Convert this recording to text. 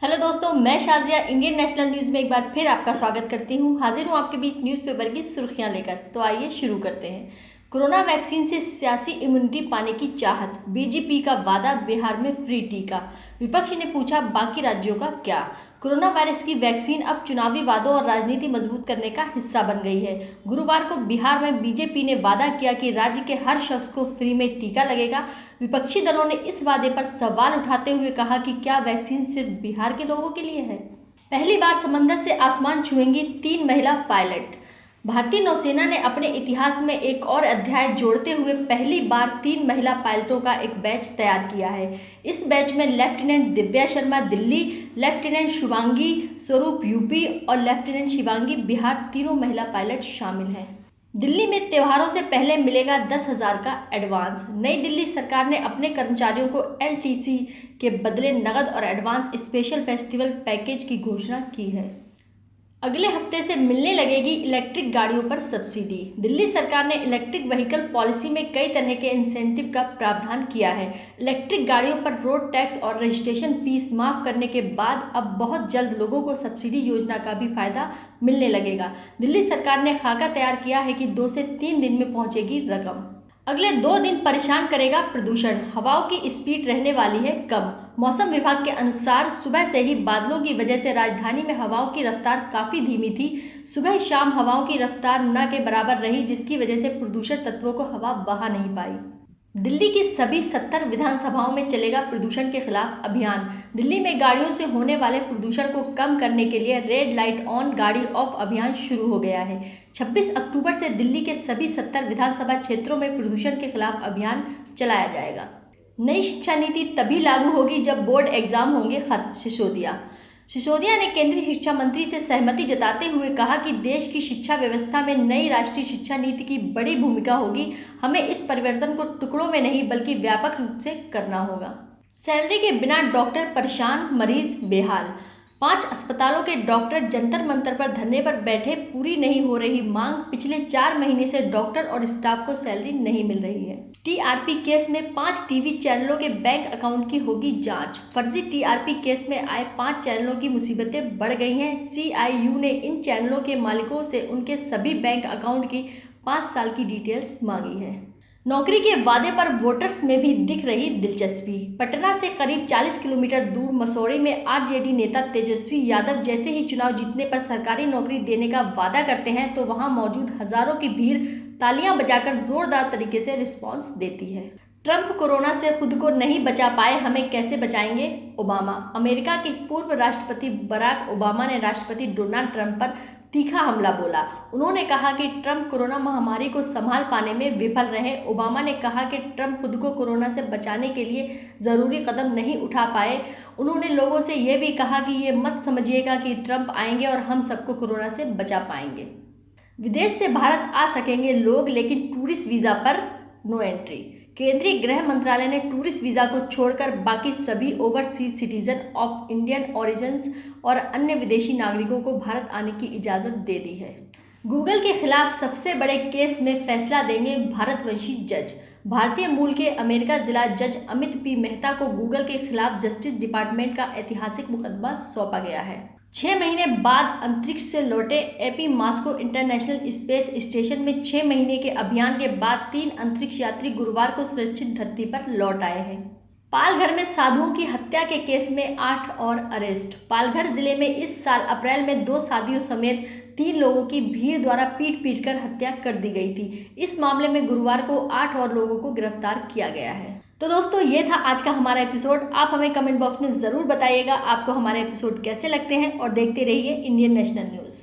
Hello दोस्तों, मैं Shazia Indian national news में एक बार फिर आपका स्वागत करती हूँ। हाजिर हूँ आपके बीच न्यूज़पेपर की सुर्खियां लेकर। तो आइए शुरू करते हैं। कोरोना वैक्सीन से सियासी इम्यूनिटी पाने की चाहत, बीजेपी का वादा बिहार में फ्री टीका। विपक्ष ने पूछा बाकी राज्यों का क्या। कोरोना वायरस की वैक्सीन अब चुनावी वादों और राजनीति मजबूत करने का हिस्सा बन गई है। गुरुवार को बिहार में बीजेपी ने वादा किया कि राज्य के हर शख्स को फ्री में टीका लगेगा। विपक्षी दलों ने इस वादे पर सवाल उठाते हुए कहा कि क्या वैक्सीन सिर्फ बिहार के लोगों के लिए है। पहली बार समंदर से आसमान छुएंगी 3 महिला पायलट। भारतीय नौसेना ने अपने इतिहास में एक और अध्याय जोड़ते हुए पहली बार 3 महिला पायलटों का एक बैच तैयार किया है। इस बैच में लेफ्टिनेंट दिव्या शर्मा दिल्ली, लेफ्टिनेंट शुभांगी स्वरूप यूपी और लेफ्टिनेंट शिवांगी बिहार, तीनों महिला पायलट शामिल हैं। दिल्ली में त्योहारों से पहले मिलेगा 10,000 का एडवांस। नई दिल्ली सरकार ने अपने कर्मचारियों को एलटीसी के बदले नकद और एडवांस स्पेशल फेस्टिवल पैकेज की घोषणा की है। अगले हफ्ते से मिलने लगेगी इलेक्ट्रिक गाड़ियों पर सब्सिडी। दिल्ली सरकार ने इलेक्ट्रिक व्हीकल पॉलिसी में कई तरह के इंसेंटिव का प्रावधान किया है। इलेक्ट्रिक गाड़ियों पर रोड टैक्स और रजिस्ट्रेशन फीस माफ करने के बाद अब बहुत जल्द लोगों को सब्सिडी योजना का भी फायदा मिलने लगेगा। दिल्ली सरकार ने खाका तैयार किया है कि 2 से 3 दिन में पहुंचेगी रकम। अगले 2 दिन परेशान करेगा प्रदूषण, हवाओं की स्पीड रहने वाली है कम। मौसम विभाग के अनुसार सुबह से ही बादलों की वजह से राजधानी में हवाओं की रफ्तार काफ़ी धीमी थी। सुबह शाम हवाओं की रफ्तार न के बराबर रही, जिसकी वजह से प्रदूषण तत्वों को हवा बहा नहीं पाई। दिल्ली की सभी 70 विधानसभाओं में चलेगा प्रदूषण के खिलाफ अभियान। दिल्ली में गाड़ियों से होने वाले प्रदूषण को कम करने के लिए रेड लाइट ऑन गाड़ी ऑफ अभियान शुरू हो गया है। 26 अक्टूबर से दिल्ली के सभी 70 विधानसभा क्षेत्रों में प्रदूषण के खिलाफ अभियान चलाया जाएगा। नई शिक्षा नीति तभी लागू होगी जब बोर्ड एग्जाम होंगे खत्म, सिसोदिया ने केंद्रीय शिक्षा मंत्री से सहमति जताते हुए कहा कि देश की शिक्षा व्यवस्था में नई राष्ट्रीय शिक्षा नीति की बड़ी भूमिका होगी। हमें इस परिवर्तन को टुकड़ों में नहीं बल्कि व्यापक रूप से करना होगा। सैलरी के बिना डॉक्टर परेशान, मरीज बेहाल। 5 अस्पतालों के डॉक्टर जंतर मंतर पर धरने पर बैठे, पूरी नहीं हो रही मांग। पिछले 4 महीने से डॉक्टर और स्टाफ को सैलरी नहीं मिल रही है। टीआरपी केस में 5 टीवी चैनलों के बैंक अकाउंट की होगी जांच। फर्जी टीआरपी केस में आए 5 चैनलों की मुसीबतें बढ़ गई हैं। सीआईयू ने इन चैनलों के मालिकों से उनके सभी बैंक अकाउंट की 5 साल की डिटेल्स मांगी है। नौकरी के वादे पर वोटर्स में भी दिख रही दिलचस्पी। पटना से करीब 40 किलोमीटर दूर मसौढ़ी में आरजेडी नेता तेजस्वी यादव जैसे ही चुनाव जीतने पर सरकारी नौकरी देने का वादा करते हैं तो वहां मौजूद हजारों की भीड़ तालियां बजाकर जोरदार तरीके से रिस्पॉन्स देती है। ट्रंप कोरोना से खुद को नहीं बचा पाए, हमें कैसे बचाएंगे ओबामा। अमेरिका के पूर्व राष्ट्रपति बराक ओबामा ने राष्ट्रपति डोनाल्ड ट्रंप पर तीखा हमला बोला। उन्होंने कहा कि ट्रंप कोरोना महामारी को संभाल पाने में विफल रहे। ओबामा ने कहा कि ट्रंप खुद को कोरोना से बचाने के लिए जरूरी कदम नहीं उठा पाए। उन्होंने लोगों से यह भी कहा कि ये मत समझिएगा कि ट्रंप आएंगे और हम सबको कोरोना से बचा पाएंगे। विदेश से भारत आ सकेंगे लोग, लेकिन टूरिस्ट वीजा पर नो एंट्री। केंद्रीय गृह मंत्रालय ने टूरिस्ट वीजा को छोड़कर बाकी सभी overseas citizen of Indian origins और अन्य विदेशी नागरिकों को भारत आने की इजाज़त दे दी है। गूगल के खिलाफ सबसे बड़े केस में फैसला देंगे भारतवंशी जज। भारतीय मूल के अमेरिका जिला जज अमित पी मेहता को गूगल के खिलाफ जस्टिस डिपार्टमेंट का ऐतिहासिक मुकदमा सौंपा गया है। 6 महीने बाद अंतरिक्ष से लौटे AP Moscow international space station में 6 महीने के अभियान के बाद 3 अंतरिक्ष यात्री गुरुवार को सुरक्षित धरती पर लौट आए हैं। पालघर में साधुओं की हत्या के केस में 8 और अरेस्ट। पालघर जिले में इस साल अप्रैल में 2 साधुओं समेत 3 लोगों की भीड़ द्वारा पीट कर हत्या कर दी गई थी। इस मामले में गुरुवार को 8 और लोगों को गिरफ्तार किया गया है। तो दोस्तों, ये था आज का हमारा एपिसोड। आप हमें कमेंट बॉक्स में ज़रूर बताइएगा आपको हमारे एपिसोड कैसे लगते हैं और देखते रहिए इंडियन नेशनल न्यूज़।